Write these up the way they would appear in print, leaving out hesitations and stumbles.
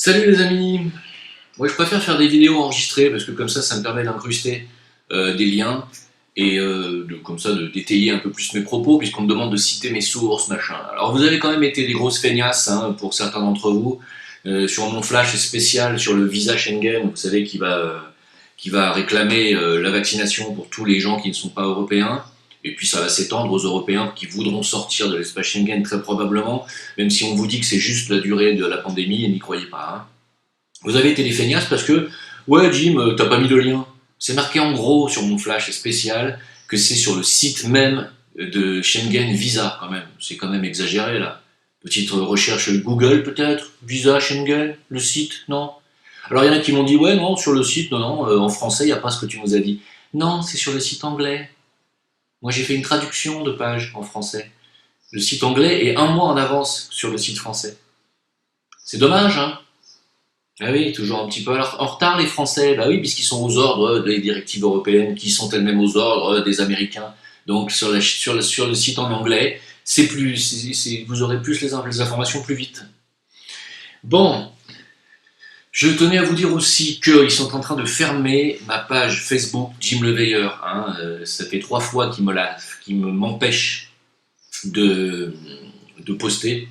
Salut les amis. Moi je préfère faire des vidéos enregistrées parce que comme ça me permet d'incruster des liens et comme ça d'étayer un peu plus mes propos puisqu'on me demande de citer mes sources, machin. Alors vous avez quand même été des grosses feignasses hein, pour certains d'entre vous sur mon flash spécial sur le visa Schengen, vous savez qui va réclamer la vaccination pour tous les gens qui ne sont pas européens. Et puis ça va s'étendre aux Européens qui voudront sortir de l'espace Schengen très probablement, même si on vous dit que c'est juste la durée de la pandémie, et n'y croyez pas. Hein. Vous avez été des feignasses parce que, ouais Jim, t'as pas mis de lien. C'est marqué en gros sur mon flash spécial que c'est sur le site même de Schengen Visa quand même. C'est quand même exagéré là. Petite recherche Google peut-être, Visa Schengen, le site, non. Alors il y en a qui m'ont dit, ouais non, sur le site, non, en français il n'y a pas ce que tu nous as dit. Non, c'est sur le site anglais. Moi j'ai fait une traduction de page en français. Le site anglais est un mois en avance sur le site français. C'est dommage, hein. Ah oui, toujours un petit peu en retard les Français. Bah oui, puisqu'ils sont aux ordres des directives européennes, qui sont elles-mêmes aux ordres des Américains. Donc sur le site en anglais, vous aurez plus les informations plus vite. Bon, je tenais à vous dire aussi qu'ils sont en train de fermer ma page Facebook Jim Le Veilleur. Hein. Ça fait 3 fois qu'ils m'empêchent de poster.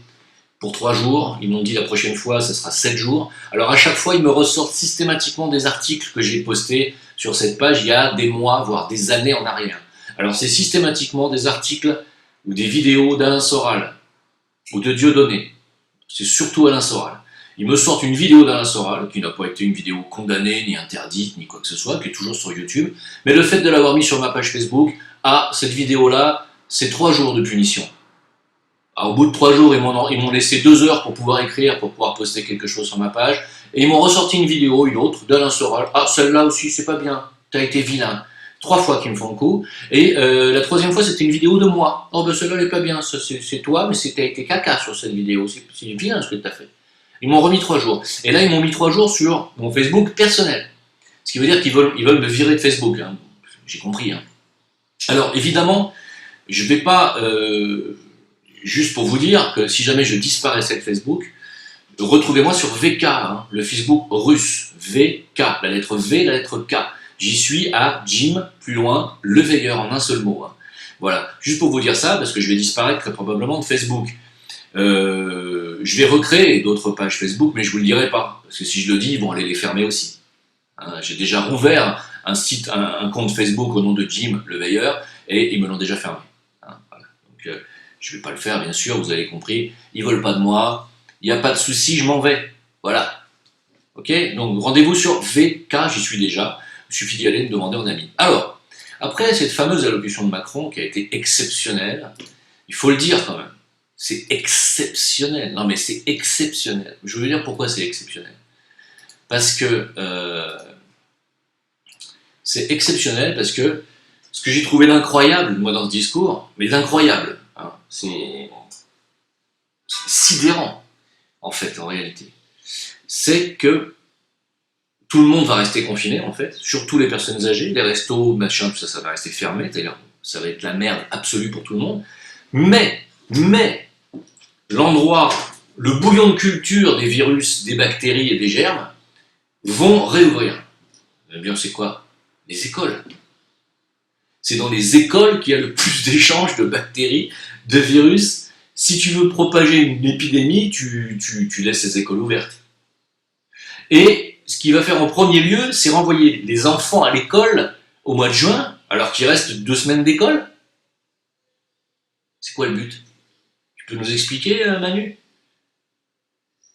Pour 3 jours, ils m'ont dit la prochaine fois, ça sera 7 jours. Alors à chaque fois, ils me ressortent systématiquement des articles que j'ai postés sur cette page il y a des mois, voire des années en arrière. Alors c'est systématiquement des articles ou des vidéos d'Alain Soral ou de Dieudonné. C'est surtout Alain Soral. Ils me sortent une vidéo d'Alain Soral, qui n'a pas été une vidéo condamnée, ni interdite, ni quoi que ce soit, qui est toujours sur YouTube. Mais le fait de l'avoir mis sur ma page Facebook, cette vidéo-là, c'est 3 jours de punition. Alors, au bout de 3 jours, ils m'ont laissé 2 heures pour pouvoir écrire, pour pouvoir poster quelque chose sur ma page. Et ils m'ont ressorti une vidéo, une autre, d'Alain Soral. Ah, celle-là aussi, c'est pas bien. T'as été vilain. 3 fois qu'ils me font le coup. Et la 3e fois, c'était une vidéo de moi. Oh, ben celle-là, elle est pas bien. C'est toi, mais t'as été caca sur cette vidéo. C'est vilain ce que t'as fait. Ils m'ont remis 3 jours. Et là, ils m'ont mis 3 jours sur mon Facebook personnel. Ce qui veut dire qu'ils veulent me virer de Facebook. Hein. J'ai compris. Hein. Alors, évidemment, je vais pas... juste pour vous dire que si jamais je disparaissais de Facebook, retrouvez-moi sur VK, hein, le Facebook russe, VK, la lettre V, la lettre K. J'y suis à Jim, plus loin, Le Veilleur, en un seul mot. Hein. Voilà, juste pour vous dire ça, parce que je vais disparaître très probablement de Facebook. Je vais recréer d'autres pages Facebook, mais je vous le dirai pas, parce que si je le dis, ils vont aller les fermer aussi. Hein, j'ai déjà rouvert un compte Facebook au nom de Jim, Le Veilleur, et ils me l'ont déjà fermé. Hein, voilà. Donc, je ne vais pas le faire, bien sûr, vous avez compris. Ils ne veulent pas de moi. Il n'y a pas de souci, je m'en vais. Voilà. Ok. Donc, rendez-vous sur VK, j'y suis déjà. Il suffit d'y aller, de demander en ami. Alors, après cette fameuse allocution de Macron qui a été exceptionnelle, il faut le dire quand même. C'est exceptionnel. Non, mais c'est exceptionnel. Je veux dire pourquoi c'est exceptionnel. Parce que c'est exceptionnel parce que ce que j'ai trouvé d'incroyable, moi, dans ce discours, mais d'incroyable, hein, c'est sidérant, en fait, en réalité. C'est que tout le monde va rester confiné, en fait, surtout les personnes âgées, les restos, machin, tout ça, ça va rester fermé, c'est-à-dire, ça va être la merde absolue pour tout le monde. Mais, l'endroit, le bouillon de culture des virus, des bactéries et des germes, vont réouvrir. Eh bien, c'est quoi? Les écoles. C'est dans les écoles qu'il y a le plus d'échanges de bactéries, de virus. Si tu veux propager une épidémie, tu laisses les écoles ouvertes. Et ce qu'il va faire en premier lieu, c'est renvoyer les enfants à l'école au mois de juin, alors qu'il reste 2 semaines d'école. C'est quoi le but? Tu peux nous expliquer, Manu?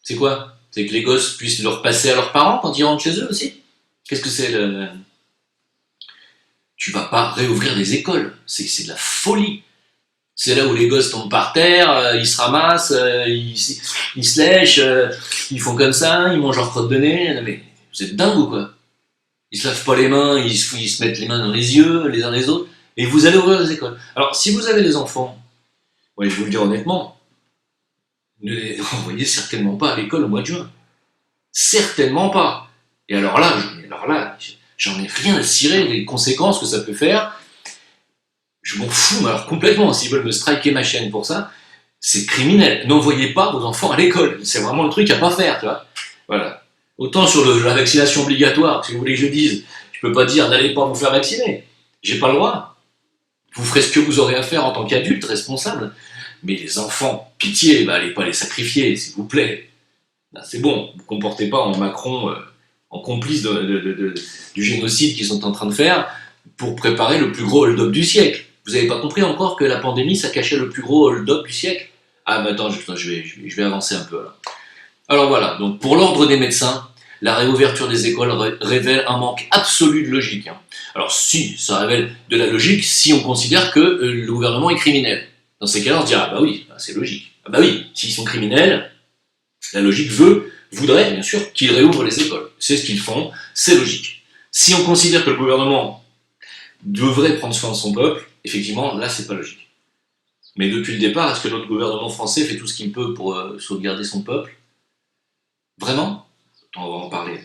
C'est quoi? C'est que les gosses puissent leur passer à leurs parents quand ils rentrent chez eux aussi? Qu'est-ce que c'est le... Tu vas pas réouvrir des écoles, c'est de la folie. C'est là où les gosses tombent par terre, ils se ramassent, ils se lèchent, ils font comme ça, ils mangent leur crotte de nez. Non, mais vous êtes dingue ou quoi? Ils se lavent pas les mains, ils se mettent les mains dans les yeux, les uns les autres, et vous allez ouvrir les écoles. Alors, si vous avez des enfants, ouais, je vous le dis honnêtement, ne les envoyez certainement pas à l'école au mois de juin. Certainement pas. Et alors là, j'en ai rien à cirer des conséquences que ça peut faire. Je m'en fous, mais alors complètement. S'ils veulent me striker ma chaîne pour ça, c'est criminel. N'envoyez pas vos enfants à l'école. C'est vraiment le truc à pas faire, tu vois. Voilà. Autant sur la vaccination obligatoire, si vous voulez que je dise, je peux pas dire n'allez pas vous faire vacciner. J'ai pas le droit. Vous ferez ce que vous aurez à faire en tant qu'adulte responsable. Mais les enfants, pitié, allez pas les sacrifier, s'il vous plaît. Là, c'est bon, vous ne comportez pas en Macron, en complice du génocide qu'ils sont en train de faire pour préparer le plus gros hold-up du siècle. Vous n'avez pas compris encore que la pandémie, ça cachait le plus gros hold-up du siècle? Ah, mais attends, je vais avancer un peu là. Alors voilà, donc pour l'ordre des médecins, la réouverture des écoles révèle un manque absolu de logique. Hein. Alors si, ça révèle de la logique si on considère que le gouvernement est criminel. Dans ces cas-là, on se dit, ah bah oui, c'est logique. Ah bah oui, s'ils sont criminels, la logique voudrait, bien sûr, qu'ils réouvrent les écoles. C'est ce qu'ils font, c'est logique. Si on considère que le gouvernement devrait prendre soin de son peuple, effectivement, là, c'est pas logique. Mais depuis le départ, est-ce que notre gouvernement français fait tout ce qu'il peut pour sauvegarder son peuple? Vraiment? Attends, on va en parler.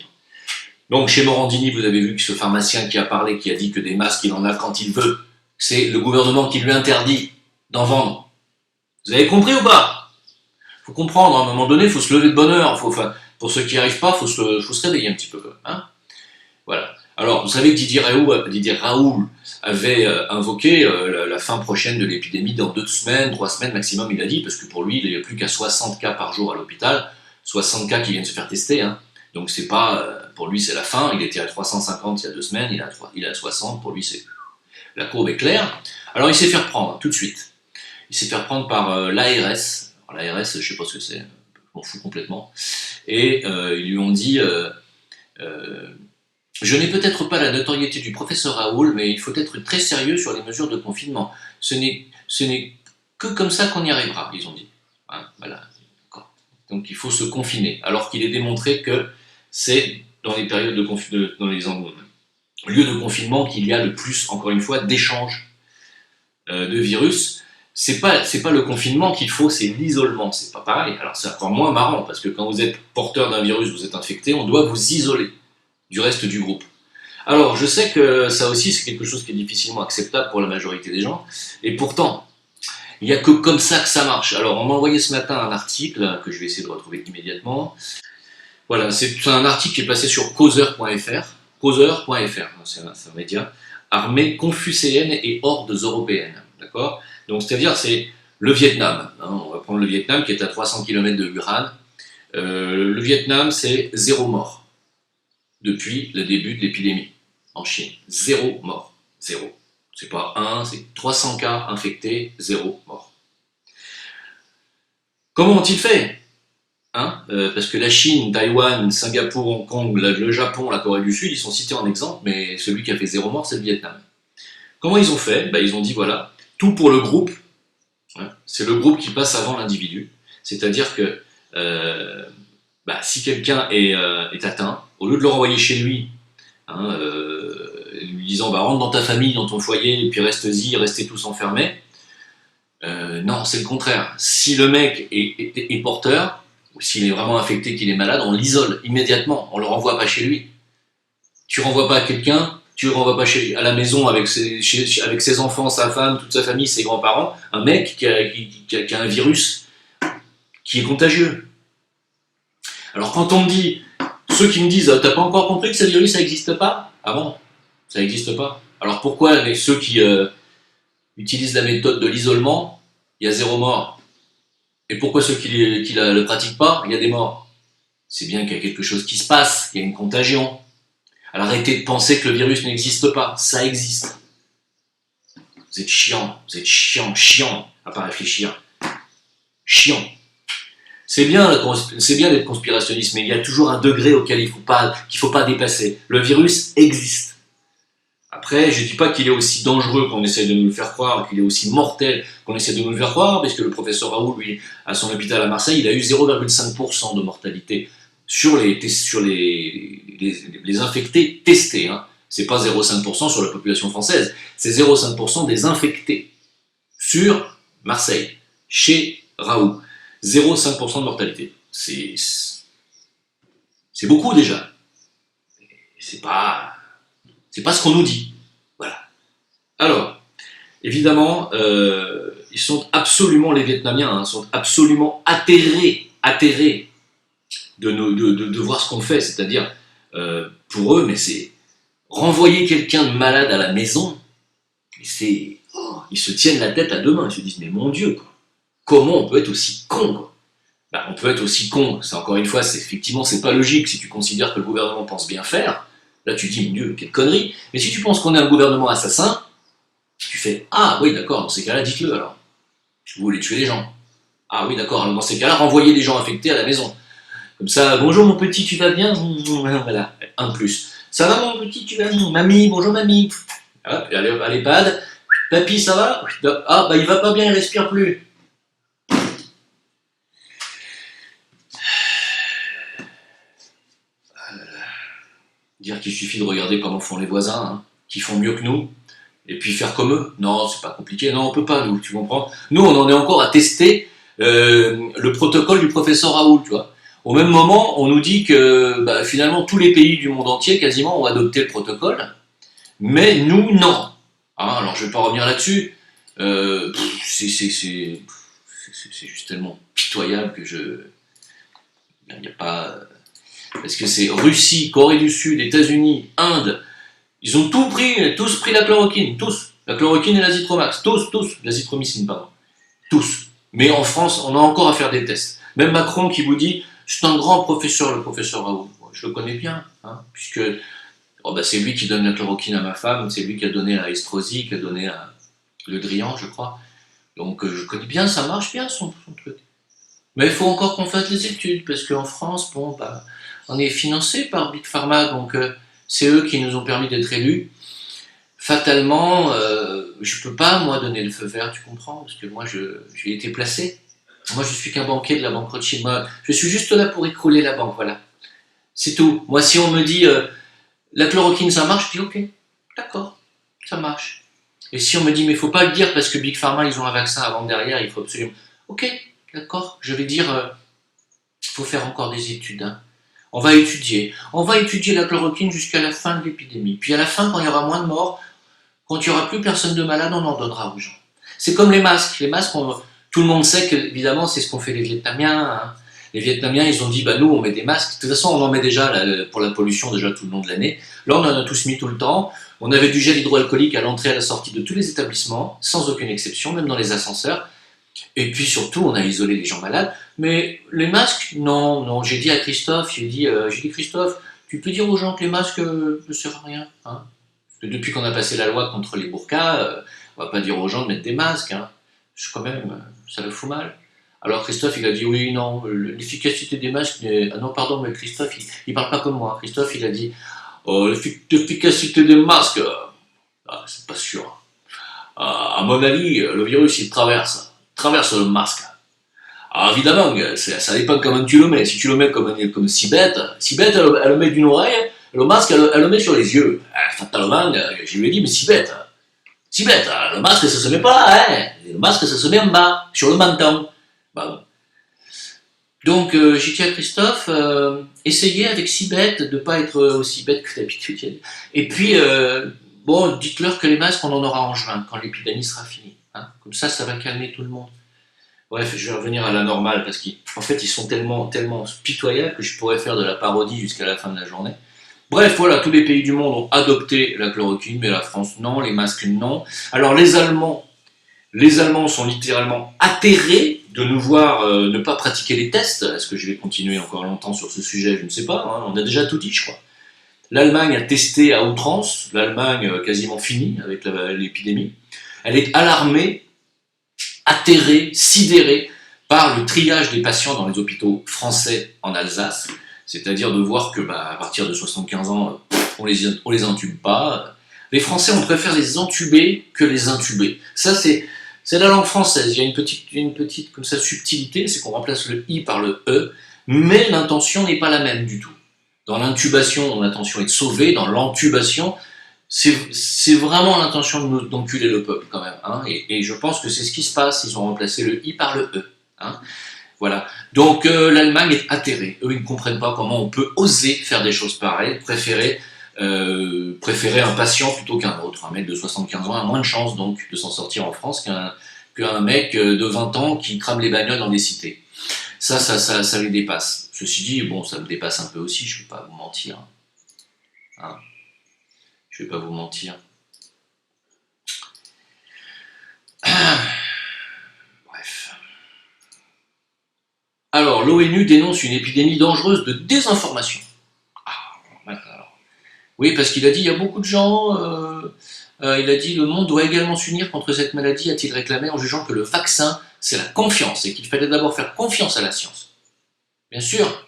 Donc, chez Morandini, vous avez vu que ce pharmacien qui a parlé, qui a dit que des masques, il en a quand il veut, c'est le gouvernement qui lui interdit d'en vendre. Vous avez compris ou pas? Faut comprendre, à un moment donné, il faut se lever de bonne heure. Pour ceux qui n'y arrivent pas, il faut se réveiller un petit peu. Hein, voilà. Alors, vous savez que Didier Raoult avait invoqué la fin prochaine de l'épidémie dans 2 semaines, 3 semaines maximum, il a dit, parce que pour lui, il n'y a plus qu'à 60 cas par jour à l'hôpital, 60 cas qui viennent se faire tester. Hein. Donc, c'est pas, pour lui, c'est la fin. Il était à 350 il y a 2 semaines, il est à 60. Pour lui, la courbe est claire. Alors, il s'est fait reprendre tout de suite. Il s'est fait reprendre par l'ARS. L'ARS, je ne sais pas ce que c'est, je m'en fous complètement. Et ils lui ont dit je n'ai peut-être pas la notoriété du professeur Raoult, mais il faut être très sérieux sur les mesures de confinement. Ce n'est que comme ça qu'on y arrivera, ils ont dit. Hein, voilà. Donc il faut se confiner. Alors qu'il est démontré que c'est dans les périodes dans les lieux de confinement qu'il y a le plus, encore une fois, d'échanges de virus. C'est pas le confinement qu'il faut, c'est l'isolement. C'est pas pareil. Alors c'est encore moins marrant parce que quand vous êtes porteur d'un virus, vous êtes infecté, on doit vous isoler du reste du groupe. Alors je sais que ça aussi c'est quelque chose qui est difficilement acceptable pour la majorité des gens, et pourtant il n'y a que comme ça que ça marche. Alors on m'a envoyé ce matin un article que je vais essayer de retrouver immédiatement. Voilà, c'est un article qui est passé sur causeur.fr. Causeur.fr, c'est un média. Armée confucéenne et hordes européennes. D'accord? Donc c'est-à-dire c'est le Vietnam. Hein, on va prendre le Vietnam qui est à 300 km de Wuhan. Le Vietnam, c'est 0 mort depuis le début de l'épidémie en Chine. 0 mort. 0. C'est pas 1, c'est 300 cas infectés, 0 mort. Comment ont-ils fait? Hein, parce que la Chine, Taïwan, Singapour, Hong Kong, le Japon, la Corée du Sud, ils sont cités en exemple, mais celui qui a fait 0 mort, c'est le Vietnam. Comment ils ont fait? Ils ont dit voilà, tout pour le groupe. Hein, c'est le groupe qui passe avant l'individu. C'est-à-dire que si quelqu'un est atteint, au lieu de le renvoyer chez lui, hein, lui disant rentre dans ta famille, dans ton foyer, et puis restez tous enfermés, non, c'est le contraire. Si le mec est porteur, ou s'il est vraiment infecté, qu'il est malade, on l'isole immédiatement, on le renvoie pas chez lui. Tu renvoies pas quelqu'un, tu le renvoies pas à la maison avec ses enfants, sa femme, toute sa famille, ses grands-parents, un mec qui a un virus qui est contagieux. Alors quand on me dit, ceux qui me disent t'as pas encore compris que ce virus ça n'existe pas? Ah bon? Ça n'existe pas. Alors pourquoi avec ceux qui utilisent la méthode de l'isolement, il y a 0 mort? Et pourquoi ceux qui le pratiquent pas, il y a des morts? C'est bien qu'il y a quelque chose qui se passe, il y a une contagion. Alors arrêtez de penser que le virus n'existe pas, ça existe. Vous êtes chiant, à pas réfléchir. Chiant. C'est bien d'être conspirationniste, mais il y a toujours un degré auquel il faut pas dépasser. Le virus existe. Après, je ne dis pas qu'il est aussi dangereux qu'on essaie de nous le faire croire, qu'il est aussi mortel qu'on essaie de nous le faire croire, parce que le professeur Raoult, lui, à son hôpital à Marseille, il a eu 0,5% de mortalité sur les infectés testés. Hein. C'est pas 0,5% sur la population française, c'est 0,5% des infectés sur Marseille, chez Raoult. 0,5% de mortalité. C'est beaucoup déjà. C'est pas ce qu'on nous dit. Voilà. Alors, évidemment, ils sont absolument, les Vietnamiens, sont absolument atterrés de voir ce qu'on fait. C'est-à-dire, pour eux, mais c'est renvoyer quelqu'un de malade à la maison, ils se tiennent la tête à deux mains, ils se disent, mais mon Dieu, quoi, comment on peut être aussi con, quoi. Bah, on peut être aussi con, c'est encore une fois, effectivement, c'est pas logique si tu considères que le gouvernement pense bien faire. Là, tu dis, mon Dieu, quelle connerie. Mais si tu penses qu'on est un gouvernement assassin, tu fais, ah oui, d'accord, dans ces cas-là, dites-le alors. Vous voulez tuer les gens. Ah oui, d'accord, alors dans ces cas-là, renvoyez les gens infectés à la maison. Comme ça, bonjour mon petit, tu vas bien? Voilà, un de plus. Ça va mon petit, tu vas bien? Mamie, bonjour mamie. Hop, allez à l'EHPAD. Papy, ça va? Ah, bah il va pas bien, il respire plus. Dire qu'il suffit de regarder comment font les voisins, hein, qui font mieux que nous, et puis faire comme eux. Non, c'est pas compliqué, non, on peut pas, nous, tu comprends? Nous, on en est encore à tester le protocole du professeur Raoult, tu vois. Au même moment, on nous dit que bah, finalement tous les pays du monde entier quasiment ont adopté le protocole, mais nous non. Hein, alors je vais pas revenir là-dessus. C'est juste tellement pitoyable que il n'y a pas. Parce que c'est Russie, Corée du Sud, États-Unis, Inde. Ils ont tous pris la chloroquine, tous. La chloroquine et l'azithromycine, tous. L'azithromycine, pardon. Tous. Mais en France, on a encore à faire des tests. Même Macron qui vous dit, c'est un grand professeur, le professeur Raoult. Je le connais bien, hein, puisque c'est lui qui donne la chloroquine à ma femme, c'est lui qui a donné à Estrosi, qui a donné à Le Drian, je crois. Donc je connais bien, ça marche bien son truc. Mais il faut encore qu'on fasse des études, parce qu'en France, on est financé par Big Pharma, donc c'est eux qui nous ont permis d'être élus. Fatalement, je peux pas, moi, donner le feu vert, tu comprends? Parce que moi, j'ai été placé. Moi, je suis qu'un banquier de la banque Rothschild. Moi, je suis juste là pour écrouler la banque, voilà. C'est tout. Moi, si on me dit la chloroquine, ça marche, je dis ok, d'accord, ça marche. Et si on me dit mais il faut pas le dire parce que Big Pharma, ils ont un vaccin avant derrière, il faut absolument. Ok, d'accord, je vais dire il faut faire encore des études. Hein. On va étudier la chloroquine jusqu'à la fin de l'épidémie. Puis à la fin, quand il y aura moins de morts, quand il n'y aura plus personne de malade, on en donnera aux gens. C'est comme les masques. Les masques, tout le monde sait que, évidemment, c'est ce qu'ont fait les Vietnamiens. Hein. Les Vietnamiens, ils ont dit, bah nous, on met des masques. De toute façon, on en met déjà pour la pollution déjà tout le long de l'année. Là, on en a tous mis tout le temps. On avait du gel hydroalcoolique à l'entrée et à la sortie de tous les établissements, sans aucune exception, même dans les ascenseurs. Et puis surtout, on a isolé les gens malades. Mais les masques, non. J'ai dit à Christophe, Christophe, tu peux dire aux gens que les masques ne servent à rien. Hein. Depuis qu'on a passé la loi contre les burqas, on va pas dire aux gens de mettre des masques. Hein. Quand même, ça le fout mal. Alors Christophe, il a dit oui, non, l'efficacité des masques. Ah non, pardon, mais Christophe, il parle pas comme moi. Christophe, il a dit l'efficacité des masques, c'est pas sûr. À mon avis, le virus, il traverse le masque. Alors évidemment, ça dépend comment tu le mets. Si tu le mets comme Sibeth, elle le met d'une oreille, le masque, elle le met sur les yeux. Fatalement, je lui ai dit, mais Sibeth, le masque, ça se met pas là, hein. Le masque, ça se met en bas, sur le menton. Bon. Donc, j'ai dit à Christophe, essayez avec Sibeth de ne pas être aussi bête que d'habitude. Et puis, dites-leur que les masques, on en aura en juin, quand l'épidémie sera finie. Hein. Comme ça va calmer tout le monde. Bref, je vais revenir à la normale, parce qu'en fait, ils sont tellement pitoyables que je pourrais faire de la parodie jusqu'à la fin de la journée. Bref, voilà, tous les pays du monde ont adopté la chloroquine, mais la France non, les masques non. Alors les Allemands sont littéralement atterrés de nous voir ne pas pratiquer les tests. Est-ce que je vais continuer encore longtemps sur ce sujet? Je ne sais pas, hein. On a déjà tout dit, je crois. L'Allemagne a testé à outrance, l'Allemagne quasiment finie avec l'épidémie. Elle est alarmée, atterrée, sidérée par le triage des patients dans les hôpitaux français en Alsace, c'est-à-dire de voir que à partir de 75 ans, on les intube pas. Les Français, on préfère les entuber que les intuber. Ça, c'est la langue française. Il y a une petite comme ça, subtilité, c'est qu'on remplace le i par le e, mais l'intention n'est pas la même du tout. Dans l'intubation, l'intention est de sauver. Dans l'entubation, c'est vraiment l'intention d'enculer le peuple quand même. Hein, et je pense que c'est ce qui se passe. Ils ont remplacé le i par le e. Hein. Voilà. Donc l'Allemagne est atterrée. Eux, ils ne comprennent pas comment on peut oser faire des choses pareilles, préférer un patient plutôt qu'un autre. Un mec de 75 ans a moins de chances donc de s'en sortir en France qu'un mec de 20 ans qui crame les bagnoles dans des cités. Ça les dépasse. Ceci dit, bon, ça me dépasse un peu aussi, je ne vais pas vous mentir. Hein. Je ne vais pas vous mentir. Bref. Alors, l'ONU dénonce une épidémie dangereuse de désinformation. Alors. Oui, parce qu'il a dit, il y a beaucoup de gens, il a dit, le monde doit également s'unir contre cette maladie, a-t-il réclamé, en jugeant que le vaccin, c'est la confiance, et qu'il fallait d'abord faire confiance à la science. Bien sûr,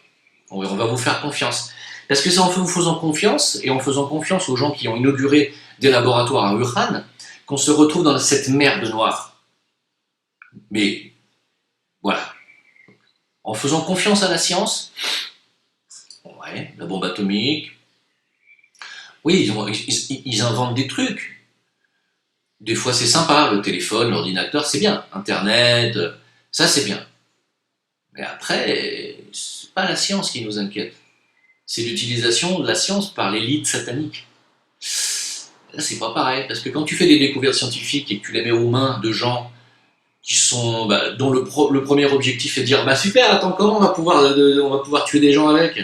on va vous faire confiance. Parce que c'est en vous faisant confiance, et en faisant confiance aux gens qui ont inauguré des laboratoires à Wuhan, qu'on se retrouve dans cette merde noire. Mais, voilà. En faisant confiance à la science, ouais, la bombe atomique, oui, ils inventent des trucs. Des fois c'est sympa, le téléphone, l'ordinateur, c'est bien. Internet, ça c'est bien. Mais après, c'est pas la science qui nous inquiète. C'est l'utilisation de la science par l'élite satanique. Là, c'est pas pareil, parce que quand tu fais des découvertes scientifiques et que tu les mets aux mains de gens qui sont, dont le premier objectif est de dire, super, attends, comment on va pouvoir tuer des gens avec?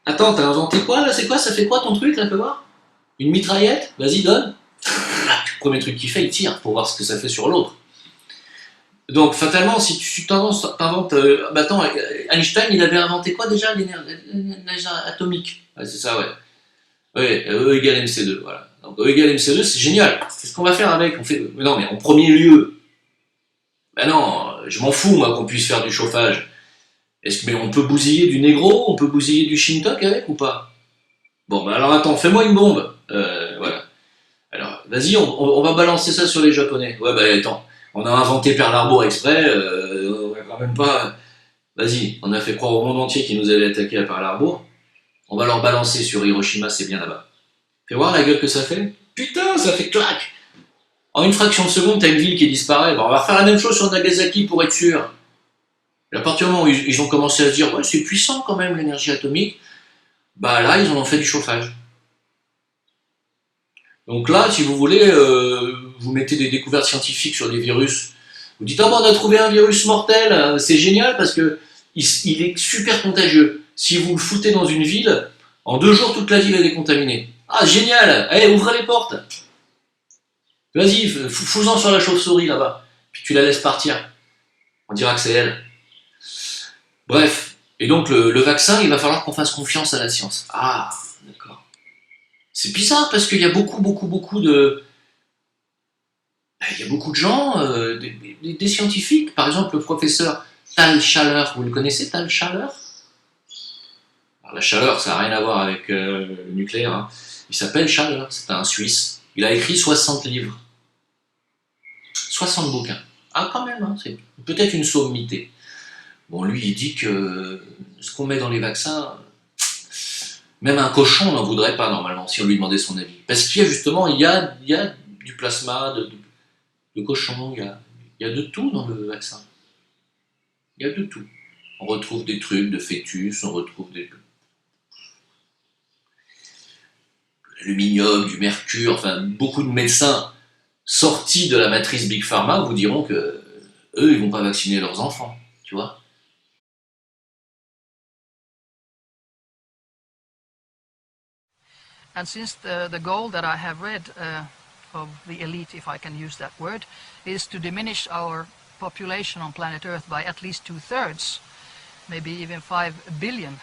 Attends, t'as inventé quoi là? C'est quoi? Ça fait quoi ton truc là? Fais voir. Une mitraillette? Vas-y, donne. Le premier truc qu'il fait, il tire pour voir ce que ça fait sur l'autre. Donc, fatalement, si tu t'inventes. Attends, Einstein, il avait inventé quoi déjà? L'énergie atomique. Ouais, c'est ça, ouais. Ouais, E égale MC2, voilà. Donc, E égale MC2, c'est génial. Qu'est-ce qu'on va faire avec? Mais non, mais en premier lieu, non, je m'en fous, moi, qu'on puisse faire du chauffage. Mais on peut bousiller du négro, on peut bousiller du shintok avec ou pas? Bon, alors attends, fais-moi une bombe. Voilà. Alors, vas-y, on va balancer ça sur les Japonais. Ouais, attends, on a inventé Pearl Harbor exprès, on va quand même pas... Vas-y, on a fait croire au monde entier qu'ils nous avaient attaqué à Pearl Harbor. On va leur balancer sur Hiroshima, c'est bien là-bas. Fais voir la gueule que ça fait. Putain, ça fait clac. En une fraction de seconde, t'as une ville qui disparaît. Bon, on va faire la même chose sur Nagasaki pour être sûr. Et à partir du moment où ils ont commencé à se dire, ouais, c'est puissant quand même l'énergie atomique, là, ils en ont fait du chauffage. Donc là, si vous voulez, vous mettez des découvertes scientifiques sur des virus, vous dites, on a trouvé un virus mortel, c'est génial parce que il est super contagieux. Si vous le foutez dans une ville, en 2 jours, toute la ville est contaminée. Ah, génial! Allez, ouvrez les portes! Vas-y, fous-en sur la chauve-souris là-bas, puis tu la laisses partir. On dira que c'est elle. Bref, et donc le vaccin, il va falloir qu'on fasse confiance à la science. Ah, d'accord. C'est bizarre parce qu'il y a beaucoup de... Il y a beaucoup de gens, des scientifiques, par exemple le professeur Tal Schaller, vous le connaissez, Tal Schaller? Alors, la chaleur, ça n'a rien à voir avec le nucléaire. Hein. Il s'appelle Schaller, c'est un Suisse. Il a écrit 60 livres. 60 bouquins. Ah, quand même, hein, c'est peut-être une sommité. Bon, lui, il dit que ce qu'on met dans les vaccins, même un cochon n'en voudrait pas, normalement, si on lui demandait son avis. Parce qu'il y a justement, il y a du plasma, de cochon, il y a de tout dans le vaccin. Il y a de tout. On retrouve des trucs de fœtus, on retrouve de l'aluminium, du mercure, enfin, beaucoup de médecins sortis de la matrice Big Pharma vous diront que eux, ils vont pas vacciner leurs enfants, tu vois. And since the goal that I have read of the elite, if I can use that word, is to diminish our population on planet Earth by at least 2/3, maybe even 5 billion.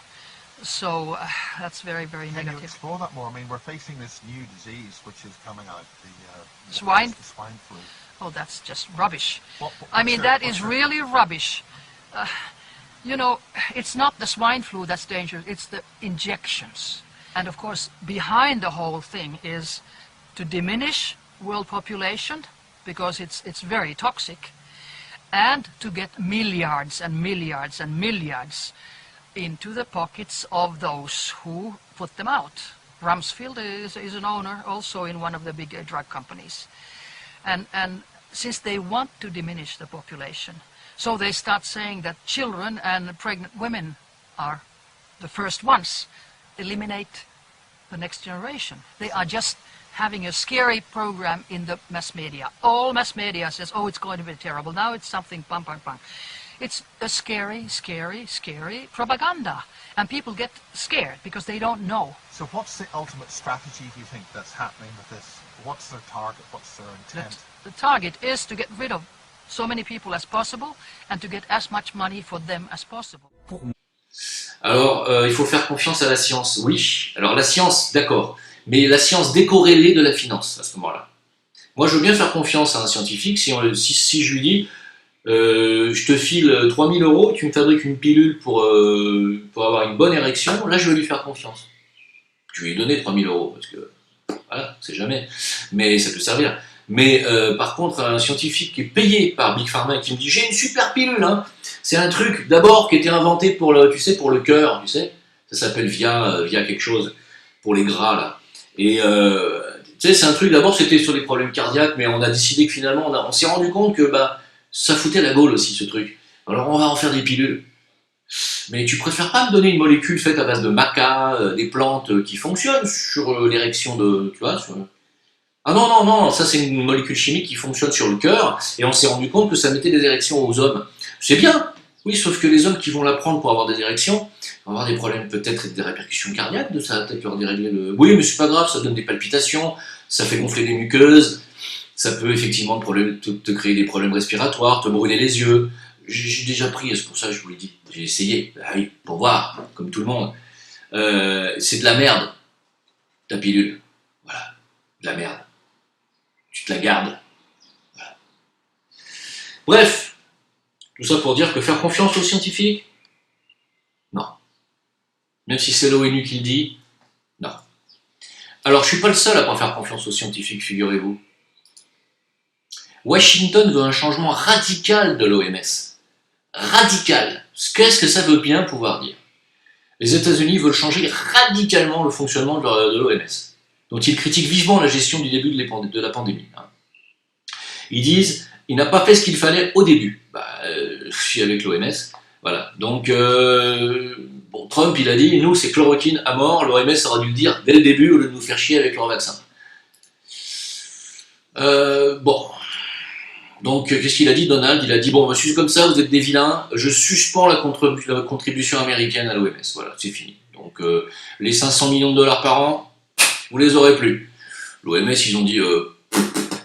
So that's very, very Can negative. you explore that more? I mean, we're facing this new disease which is coming out, the Swine? swine flu. Oh, that's just rubbish. That is really rubbish. You know, it's not the swine flu that's dangerous, it's the injections. And of course, behind the whole thing is to diminish world population, because it's very toxic, and to get milliards and milliards and milliards into the pockets of those who put them out. Rumsfeld is an owner also in one of the big drug companies. And since they want to diminish the population, so they start saying that children and pregnant women are the first ones. Eliminate the next generation. They are just having a scary program in the mass media. All mass media says, oh, it's going to be terrible. Now it's something, pam, pam, pam. It's a scary, scary, scary propaganda. And people get scared because they don't know. So what's the ultimate strategy, do you think, that's happening with this? What's their target? What's their intent? The target is to get rid of so many people as possible and to get as much money for them as possible. Alors, il faut faire confiance à la science. Oui, alors la science, d'accord. Mais la science décorrélée de la finance, à ce moment-là. Moi, je veux bien faire confiance à un scientifique si je lui dis je te file 3000 euros, tu me fabriques une pilule pour avoir une bonne érection, là je vais lui faire confiance. Je vais lui donner 3000 euros, parce que voilà, c'est jamais, mais ça peut servir. Mais par contre, un scientifique qui est payé par Big Pharma et qui me dit j'ai une super pilule, hein. C'est un truc d'abord qui était inventé pour le cœur, tu sais, ça s'appelle via quelque chose, pour les gras là. Et tu sais, c'est un truc, d'abord c'était sur les problèmes cardiaques, mais on a décidé que finalement on s'est rendu compte que ça foutait la gaule aussi, ce truc. Alors on va en faire des pilules. Mais tu préfères pas me donner une molécule faite à base de maca, des plantes qui fonctionnent sur l'érection de... Tu vois Ah non, non, non, ça c'est une molécule chimique qui fonctionne sur le cœur, et on s'est rendu compte que ça mettait des érections aux hommes. C'est bien, oui, sauf que les hommes qui vont la prendre pour avoir des érections vont avoir des problèmes, peut-être des répercussions cardiaques, ça va peut-être leur dérégler le... Oui, mais c'est pas grave, ça donne des palpitations, ça fait gonfler des muqueuses, ça peut effectivement te créer des problèmes respiratoires, te brûler les yeux. J'ai déjà pris, c'est pour ça que je vous l'ai dit. J'ai essayé, oui, pour voir, comme tout le monde. C'est de la merde, ta pilule. Voilà, de la merde. Tu te la gardes. Voilà. Bref, tout ça pour dire que faire confiance aux scientifiques, non. Même si c'est l'ONU qui le dit, non. Alors, je suis pas le seul à pas faire confiance aux scientifiques, figurez-vous. Washington veut un changement radical de l'OMS. Radical. Qu'est-ce que ça veut bien pouvoir dire? Les États-Unis veulent changer radicalement le fonctionnement de l'OMS, dont ils critiquent vivement la gestion du début de la pandémie. Ils disent, il n'a pas fait ce qu'il fallait au début. Avec l'OMS, voilà. Donc, Trump, il a dit, nous, c'est chloroquine à mort, l'OMS aura dû le dire dès le début au lieu de nous faire chier avec leur vaccin. Donc, qu'est-ce qu'il a dit, Donald? Il a dit, bon, monsieur, comme ça, vous êtes des vilains, je suspends la contribution américaine à l'OMS. Voilà, c'est fini. Donc, les 500 millions de dollars par an, vous les aurez plus. L'OMS, ils ont dit,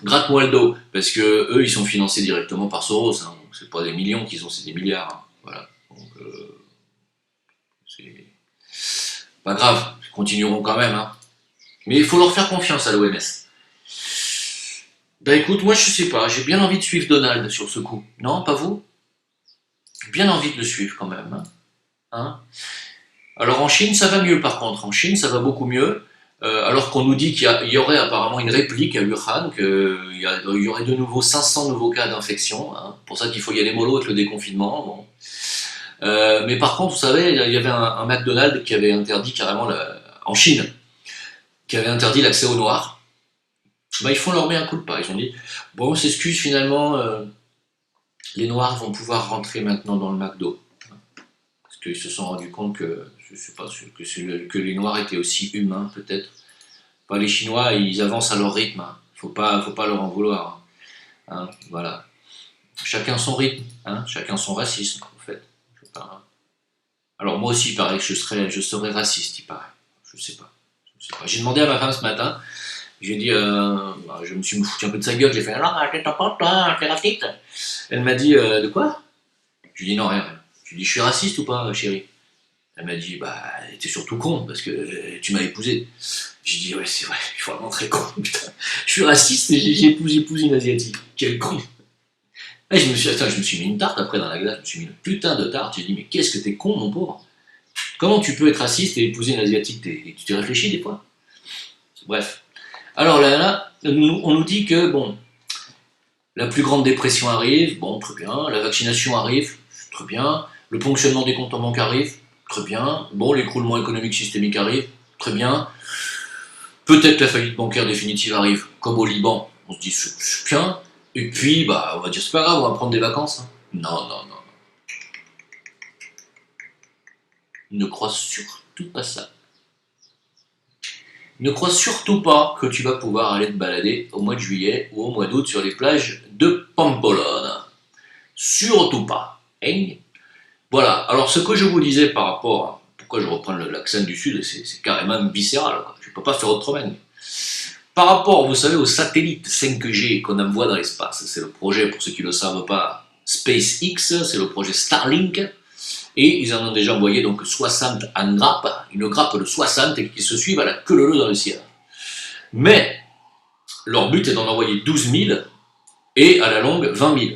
gratte-moi le dos, parce que eux, ils sont financés directement par Soros. Hein, donc, c'est pas des millions qu'ils ont, c'est des milliards. Hein, voilà. Donc, c'est pas grave, ils continueront quand même. Hein. Mais il faut leur faire confiance à l'OMS. Écoute, moi je sais pas, j'ai bien envie de suivre Donald sur ce coup. Non, pas vous? J'ai bien envie de le suivre quand même. Hein. Alors en Chine, ça va mieux par contre. En Chine, ça va beaucoup mieux. Alors qu'on nous dit qu'il y aurait apparemment une réplique à Wuhan, qu'il y aurait de nouveau 500 nouveaux cas d'infection. Hein. Pour ça qu'il faut y aller mollo avec le déconfinement. Bon. Mais par contre, vous savez, il y avait un McDonald's qui avait interdit carrément, en Chine, qui avait interdit l'accès aux Noirs. Ils font leur un coup de pas. Ils ont dit, bon, on s'excuse finalement, les Noirs vont pouvoir rentrer maintenant dans le McDo. Parce qu'ils se sont rendus compte que, je sais pas, que les Noirs étaient aussi humains, peut-être. Enfin, les Chinois, ils avancent à leur rythme. Hein. Faut pas leur en vouloir. Hein. Voilà. Chacun son rythme, hein. Chacun son racisme, en fait. Alors moi aussi, il paraît que je serais raciste, il paraît. Je sais pas. J'ai demandé à ma femme ce matin. J'ai dit, je me suis foutu un peu de sa gueule, j'ai fait, alors, t'es raciste? Elle m'a dit, de quoi? Je lui ai dit, non, rien. Je lui ai dit, je suis raciste ou pas, chérie? Elle m'a dit, t'es surtout con, parce que tu m'as épousé. J'ai dit, ouais, c'est vrai, je suis vraiment très con, putain. Je suis raciste et j'ai épousé une asiatique. Quel con. Et je me suis mis une tarte après dans la glace, je me suis mis une putain de tarte, j'ai dit, mais qu'est-ce que t'es con, mon pauvre? Comment tu peux être raciste et épouser une asiatique? Tu t'es réfléchi des fois? Bref. Alors là, on nous dit que, bon, la plus grande dépression arrive, bon, très bien, la vaccination arrive, très bien, le ponctionnement des comptes en banque arrive, très bien, bon, l'écroulement économique systémique arrive, très bien, peut-être la faillite bancaire définitive arrive, comme au Liban, on se dit c'est bien, et puis, on va dire c'est pas grave, on va prendre des vacances. Hein. Non. Ne crois surtout pas ça. Ne crois surtout pas que tu vas pouvoir aller te balader au mois de juillet ou au mois d'août sur les plages de Pamplona. Surtout pas. Hein. Voilà, alors ce que je vous disais par rapport à pourquoi je reprends l'accent du Sud, c'est carrément viscéral, quoi. Je ne peux pas faire autrement. Par rapport, vous savez, aux satellites 5G qu'on envoie dans l'espace, c'est le projet, pour ceux qui ne le savent pas, SpaceX, c'est le projet Starlink, et ils en ont déjà envoyé donc 60 en grappe, une grappe de 60 qui se suivent à la queue leu dans le ciel. Mais leur but est d'en envoyer 12 000 et à la longue 20 000.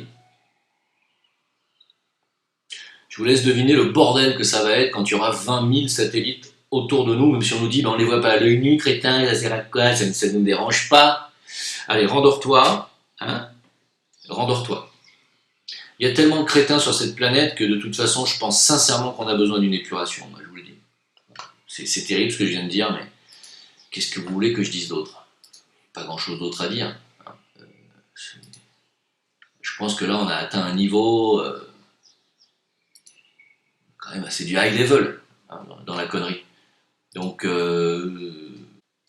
Je vous laisse deviner le bordel que ça va être quand il y aura 20 000 satellites autour de nous, même si on nous dit ben, on ne les voit pas à l'œil nu, crétin, ça sert à quoi, ça ne nous dérange pas. Allez, rendors-toi, hein, rendors-toi. Il y a tellement de crétins sur cette planète que de toute façon, je pense sincèrement qu'on a besoin d'une épuration, moi, je vous le dis. C'est terrible ce que je viens de dire, mais qu'est-ce que vous voulez que je dise d'autre? Pas grand-chose d'autre à dire. Je pense que là, on a atteint un niveau quand même assez du high level hein, dans la connerie. Donc,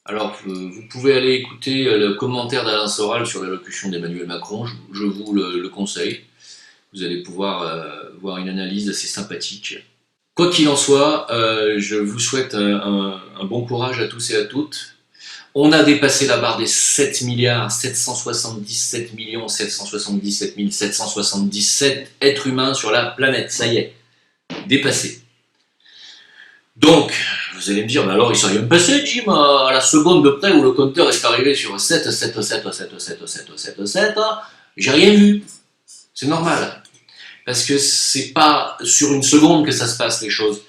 alors, vous pouvez aller écouter le commentaire d'Alain Soral sur l'allocution d'Emmanuel Macron, je vous le conseille. Vous allez pouvoir voir une analyse assez sympathique. Quoi qu'il en soit, je vous souhaite un bon courage à tous et à toutes. On a dépassé la barre des 7 milliards 777 millions 777 777 êtres humains sur la planète. Ça y est, dépassé. Donc, vous allez me dire, mais alors il s'est rien passé, Jim, à la seconde de près où le compteur est arrivé sur 7, 7, 7, 7, 7, 7, 7, 7, j'ai rien vu. C'est normal. Parce que c'est pas sur une seconde que ça se passe les choses.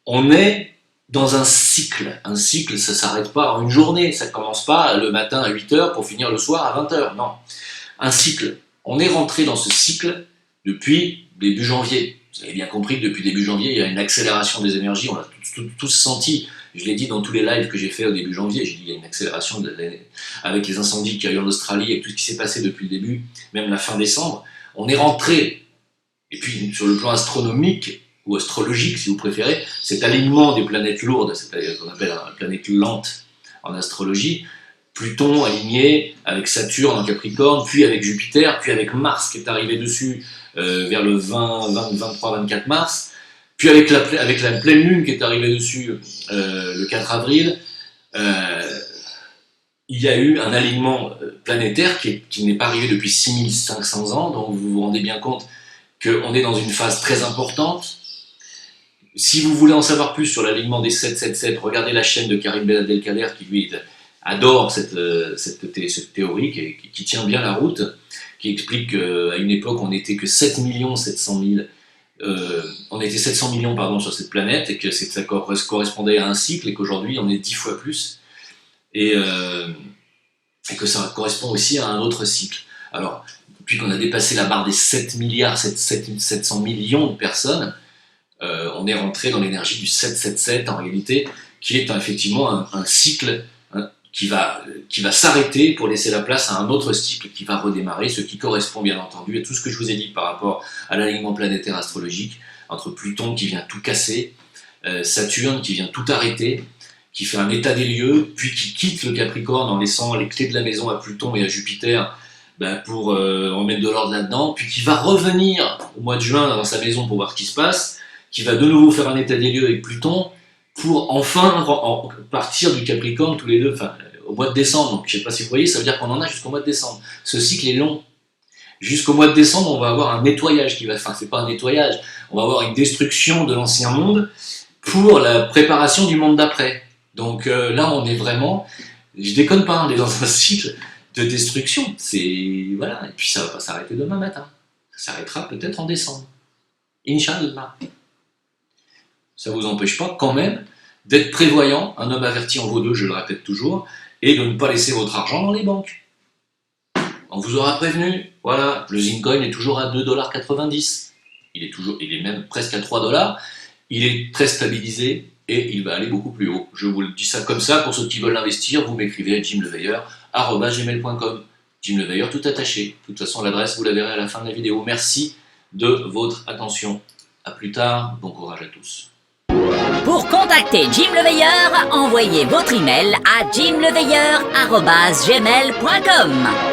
On est dans un cycle. Un cycle, ça s'arrête pas en une journée. Ça commence pas le matin à 8h pour finir le soir à 20h. Non. Un cycle. On est rentré dans ce cycle depuis début janvier. Vous avez bien compris que depuis début janvier, il y a une accélération des énergies. On l'a tous senti. Je l'ai dit dans tous les lives que j'ai fait au début janvier. J'ai dit qu'il y a une accélération avec les incendies qu'il y a eu en Australie et tout ce qui s'est passé depuis le début, même la fin décembre. On est rentré. Et puis, sur le plan astronomique, ou astrologique si vous préférez, cet alignement des planètes lourdes, c'est qu'on appelle la planète lente en astrologie, Pluton aligné avec Saturne en Capricorne, puis avec Jupiter, puis avec Mars qui est arrivé dessus vers le 23-24 mars, puis avec la pleine lune qui est arrivée dessus le 4 avril, il y a eu un alignement planétaire qui n'est pas arrivé depuis 6500 ans, donc vous vous rendez bien compte qu'on est dans une phase très importante. Si vous voulez en savoir plus sur l'alignement des 777, regardez la chaîne de Karim Benabdelkader qui lui adore cette théorie qui tient bien la route, qui explique qu'à une époque on n'était que 7 700 000, on était 700 millions pardon, sur cette planète et que ça correspondait à un cycle et qu'aujourd'hui on est 10 fois plus et que ça correspond aussi à un autre cycle. Alors, depuis qu'on a dépassé la barre des 7 milliards 700 millions de personnes, on est rentré dans l'énergie du 777 en réalité, qui est effectivement un cycle qui va s'arrêter pour laisser la place à un autre cycle qui va redémarrer, ce qui correspond bien entendu à tout ce que je vous ai dit par rapport à l'alignement planétaire astrologique, entre Pluton qui vient tout casser, Saturne qui vient tout arrêter, qui fait un état des lieux, puis qui quitte le Capricorne en laissant les clés de la maison à Pluton et à Jupiter pour remettre de l'ordre là-dedans, puis qui va revenir au mois de juin dans sa maison pour voir ce qui se passe, qui va de nouveau faire un état des lieux avec Pluton, pour enfin partir du Capricorne tous les deux, enfin au mois de décembre. Donc je ne sais pas si vous voyez, ça veut dire qu'on en a jusqu'au mois de décembre. Ce cycle est long. Jusqu'au mois de décembre, on va avoir un nettoyage qui va, enfin c'est pas un nettoyage, on va avoir une destruction de l'ancien monde pour la préparation du monde d'après. Donc là on est vraiment, je déconne pas, on est dans un cycle de destruction. C'est voilà, et puis ça va pas s'arrêter demain matin. Ça s'arrêtera peut-être en décembre. Inch'Allah. Ça ne vous empêche pas quand même d'être prévoyant, un homme averti en vaut deux, je le répète toujours, et de ne pas laisser votre argent dans les banques. On vous aura prévenu, voilà, le Zincoin est toujours à 2,90 $. Il est même presque à 3 $, il est très stabilisé et il va aller beaucoup plus haut. Je vous le dis ça comme ça, pour ceux qui veulent investir, vous m'écrivez à jimleveilleur@gmail.com. Jim Leveilleur tout attaché. De toute façon, l'adresse, vous la verrez à la fin de la vidéo. Merci de votre attention. A plus tard, bon courage à tous. Pour contacter Jim Leveilleur, envoyez votre email à jimleveilleur@gmail.com.